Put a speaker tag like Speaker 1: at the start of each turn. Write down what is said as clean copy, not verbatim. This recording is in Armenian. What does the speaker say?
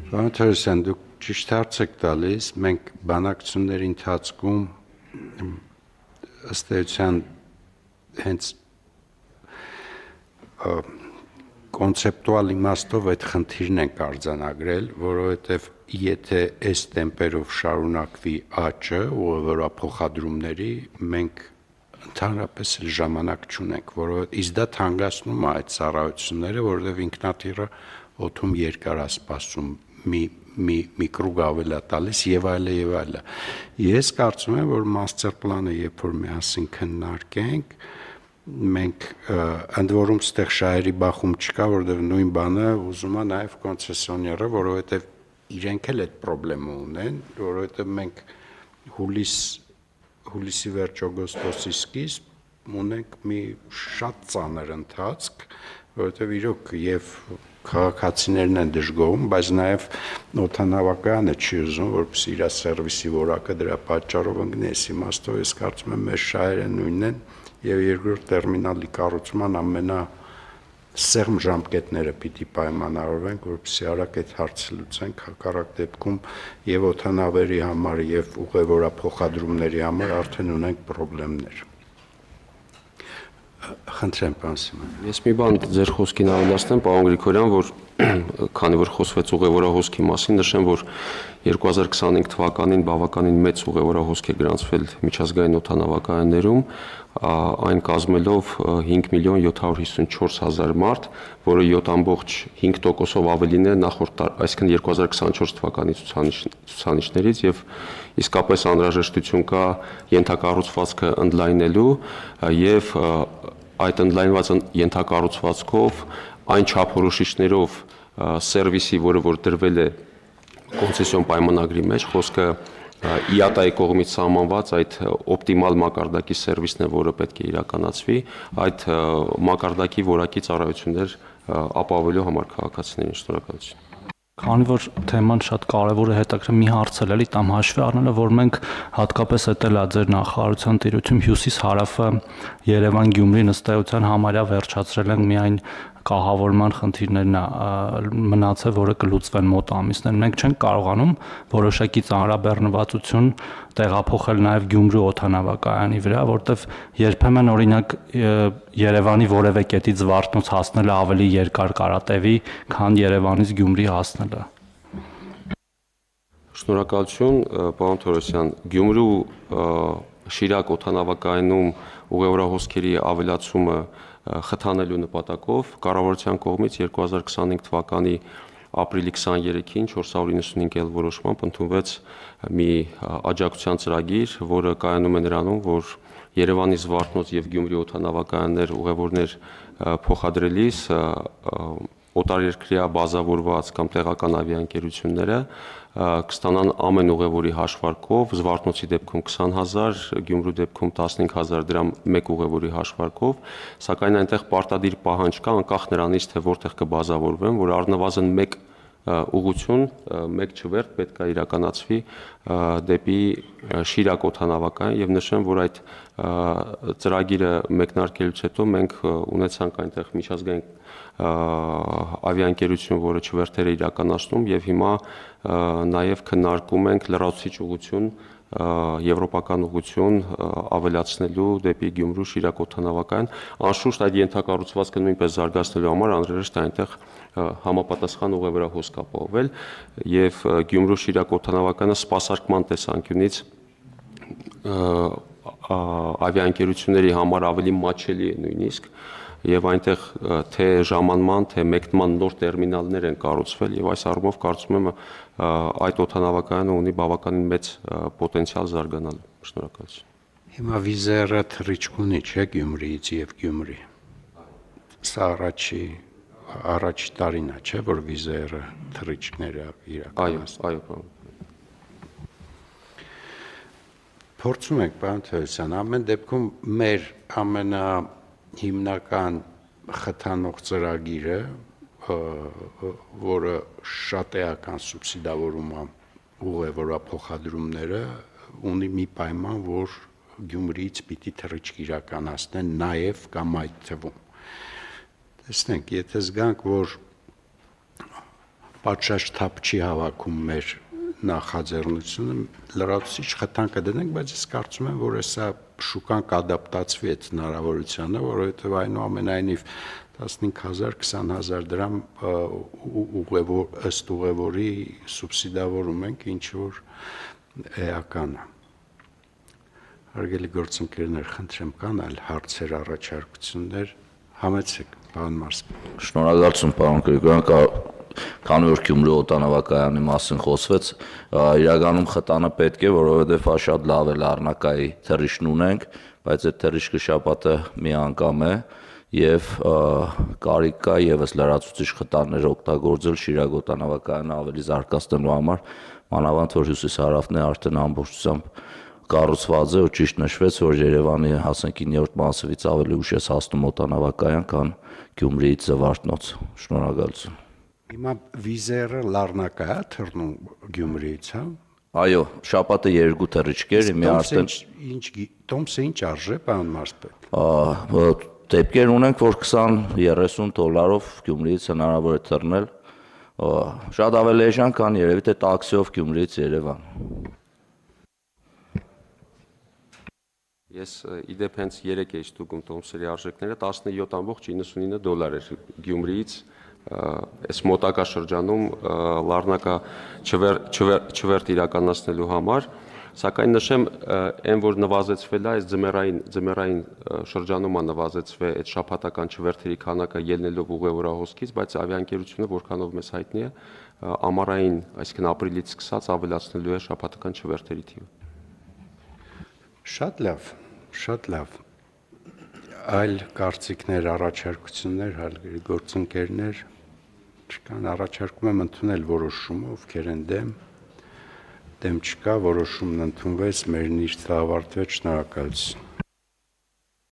Speaker 1: Պարոն Թորոսյան, դուք ճիշտ հարց եք տալիս, մենք բանակցությունների ընթացքում ըստ էության հենց կոնցեպտուալ իմաստով այդ խնդիրն ենք արձանագրել, որովհետև եթե այս տեմպերով շարունակվի աճը ուղևորափոխադրումների, մենք ընդհանրապես ժամանակ չունենք, որովհետև իսկ դա թանկացնում է այդ ծառայությունները, որովհետև ինքնաթիռը օդում երկար է սպասում, մի կրուգ ավել է տալիս եւ այլը եւ այլը։ Ես կարծում եմ, որ master plan-ը երբ որ միասին քննարկենք, մենք ընդ որում ստեղ շահերի բախում չկա, որովհետև նույն բանը ուզում է նաեւ կոնցեսիոները, որովհետև իրենք էլ այդ խնդրեմը ունեն, որովհետև մենք հուլիսի վերջ օգոստոսի սկիզբ ունենք մի շատ ծանր ընթացք, որովհետև իրոք եւ քաղաքացիներն են դժգոհում, բայց նաեւ օդանավակայանը չի ուզում, որպեսզի իր սերվիսի որակը դրա պատճառով ընկնի, այս իմաստով ես կարծում եմ մեր շահերը նույնն են եւ երկրորդ տերմինալի կառուցման ամենասեղմ ժամկետները պիտի պայմանավորվենք, որպեսզի արագ այդ հարցը լուծենք, հակառակ դեպքում եւ օդանավերի համար եւ ուղևորափոխադրումների համար արդեն ունենք խնդիրներ։ Խնդրեմ, պարոն Սիմոն։
Speaker 2: Ես մի բան ձեր խոսքին ավելացնեմ, պարոն Գրիգորյան, որ քանի որ խոսվեց ուղևորահոսքի մասին, նշեմ, որ 2025 թվականին բավականին մեծ ուղևորահոսք է գրանցվել միջազգային օդանավակայաններում, այն կազմելով 5.754.000 մարդ, որը 7.5%-ով ավելին է նախորդ, այսինքն 2024 թվականի ցուցանիշներից եւ իսկապես անհրաժեշտություն կա ենթակառուցվածքը ընդլայնելու եւ այդ ընդլայնված ենթակառուցվածքով այն չափորոշիչներով սերվիսի, որը որ դրվել է կոնցեսիոն պայմանագրի մեջ, խոսքը ԻԱՏԱ-ի կողմից սահմանված այդ օպտիմալ մակարդակի սերվիսն է, որը պետք է իրականացվի, այդ մակարդակի որակի ծառայություններ ապահովելու համար քաղաքացիներին։ Շնորհակալություն։
Speaker 3: Քանի որ թեման շատ կարևոր է, հետաքրքիր մի հարց էլ էլի տամ հաշվի առնելը, որ մենք հատկապես էտել է ձեր նախարարության տիրույթում հյուսիս-հարավը Երևան-Գյումրին ըստ էության համարյա վերջացրել են, միայն կահավորման խնդիրներն մնացել, որը կլուծվեն մոտ ամիսներին։ Մենք չենք կարողանում որոշակի ծանրաբեռնվածություն տեղափոխել նաև Գյումրու օդանավակայանի վրա, որտեղ երբեմն օրինակ Երևանի որևէ կետից Զվարթնոց հասնելը ավելի երկար կարատևի, քան Երևանից Գյումրի հասնելը։
Speaker 2: Շնորհակալություն, պարոն Թորոսյան, Գյումրու Շիրակ օդանավակայանում ուղևորահոսքերի ավելացումը խթանելու նպատակով կառավարության կողմից 2025 թվականի ապրիլի 23-ին 495 էլ որոշմամբ ընդունվեց մի աջակցության ծրագիր, որը կայանում է նրանում, որ Երևանի Զվարթնոց եւ Գյումրի օդանավակայաններ ուղևորներ փոխադրելիս օտարերկրյա բազավորված կամ տեղական ավիաընկերությունները կստանան ամեն ուղևորի հաշվարկով, Զվարթնոցի դեպքում 20,000, Գյումրու դեպքում 15,000 դրամ մեկ ուղևորի հաշվարկով, սակայն այնտեղ պարտադիր պահանջ կա, անկախ նրանից, թե որտեղ կբազավորվեն, որ առնվազն մեկ ուղղություն, մեկ չվերթ պետք է իրականացվի դեպի Շիրակ օդանավակայան եւ նշեմ, որ այդ ծրագիրը մեկնարկելուց հետո մենք ունեցանք այնտեղ միջազգային ավիաընկերություն, որը չվերթեր է իրականացնում եւ հիմա նաեւ քննարկում ենք լրացուցիչ ուղղություն եվրոպական ուղղություն ավելացնելու դեպի Գյումրու Շիրակ օդանավակայան, անշուշտ այդ ենթակառուցվածքը նույնպես զարգացնելու համար անհրաժեշտ է այնտեղ համապատասխան ուղևորահոսք ապահովել եւ Գյումրու Շիրակ օդանավակայանը սպասարկման տեսանկյունից ավիաընկերությունների համար ավելի մատչելի է նույնիսկ եւ այնտեղ թե ժամանման, թե մեկնման նոր տերմինալներ են կառուցվել եւ այս առումով կարծում եմ այդ օդանավակայանը ունի բավականին մեծ պոտենցիալ զարգանալու։ Շնորհակալություն։
Speaker 1: Հիմա վիզերը թռիչք ունի, չէ՞, Գյումրիից եւ Գյումրի։ Սա առաջի տարին է, չէ՞, որ վիզերը թռիչքները իրականացնում։
Speaker 2: Այո, պարոն։
Speaker 1: Փորձում ենք, պարոն Թորոսյան, ամեն դեպքում մեր ամենահիմնական խթանող ծրագիրը, որը շատ էական սուբսիդավորում է ուղևորափոխադրումները, ունի մի պայման, որ Գյումրիից պիտի թռիչք իրականացնեն նաև կամ այդ թվում։ Տեսնենք, եթե զգանք, որ պատշաճ թափ չի հավաքում մեր նախաձեռնությունը, լրացուցիչ խթան կդնենք, բայց ես կարծում եմ, որ հեսա շուկան կադապտացվի այդ հնարավորությանը, որովհետև այնուամենայնիվ 15,000-20,000 դրամ ըստ ուղևորի սուբսիդավորում ենք, ինչ որ էական է։ Հարգելի գործընկերներ, խնդրեմ, կան այլ հարցեր, առաջարկություններ, համեցեք, պարոն Մարսպան։
Speaker 4: Շնորհակալություն, պարոն Գրիգորյան, քանի որ Գյումրի օդանավակայանի մասին խոսվեց, իրականում խտանը պետք է, որովհետև շատ լավ է Լառնակայի թռիչքն ունենք, բայց այդ թռիչքը շաբաթը մի անգամ է եւ կարիք կա եւս լրացուցիչ խտաններ օգտագործել Շիրակ օդանավակայանը ավելի զարգացնելու համար, մանավանդ որ հյուսիսարավն է արդեն ամբողջությամբ կառուցված է ու ճիշտ նշվեց, որ Երևանի հասնքի 9-րդ մասივից ավելի ուշ է հասնում օդանավակայան, քան Գյումրիից Զվարթնոց։ Շնորհակալություն։
Speaker 1: Հիմա վիզերը Լառնակա է թռնում Գյումրիից, հա։
Speaker 4: Այո, շաբաթը 2 թռիչքեր, մի արդեն
Speaker 1: Տոմսը ինչ արժե, պարոն Մարսպետ։
Speaker 4: Դեպքեր ունենք, որ 20-30 դոլարով Գյումրիից հնարավոր է թռնել, շատ ավելի էժան, քան երևի թե տաքսիով Գյումրիից Երևան։
Speaker 2: Ես իդեպ հենց 3 էի ստուգում տոմսերի արժեքները 17.99 դոլար էր Գյումրիից, այս մոտակա շրջանում Լառնակա չվերթ իրականացնելու համար, սակայն նշեմ, այն որ նվազեցվել է, այս ձմեռային շրջանում է նվազեցվել այդ շաբաթական չվերթերի քանակը ելնելով ուղևորահոսքից, բայց ավիաընկերությունը, որքանով մեզ հայտնի է, ամառային, այսինքն ապրիլից սկսած ավելացնելու է շաբաթական չվերթերի թիվը։
Speaker 1: Շատ լավ, շատ լավ։ Այլ կարծիքներ, առաջարկություններ, հարգելի գործընկերներ չկան, առաջարկում եմ ընդունել որոշումը, ովքեր են դեմ չկա, որոշումն ընդունվեց, մեր նիստը ավարտվեց, շնորհակալություն։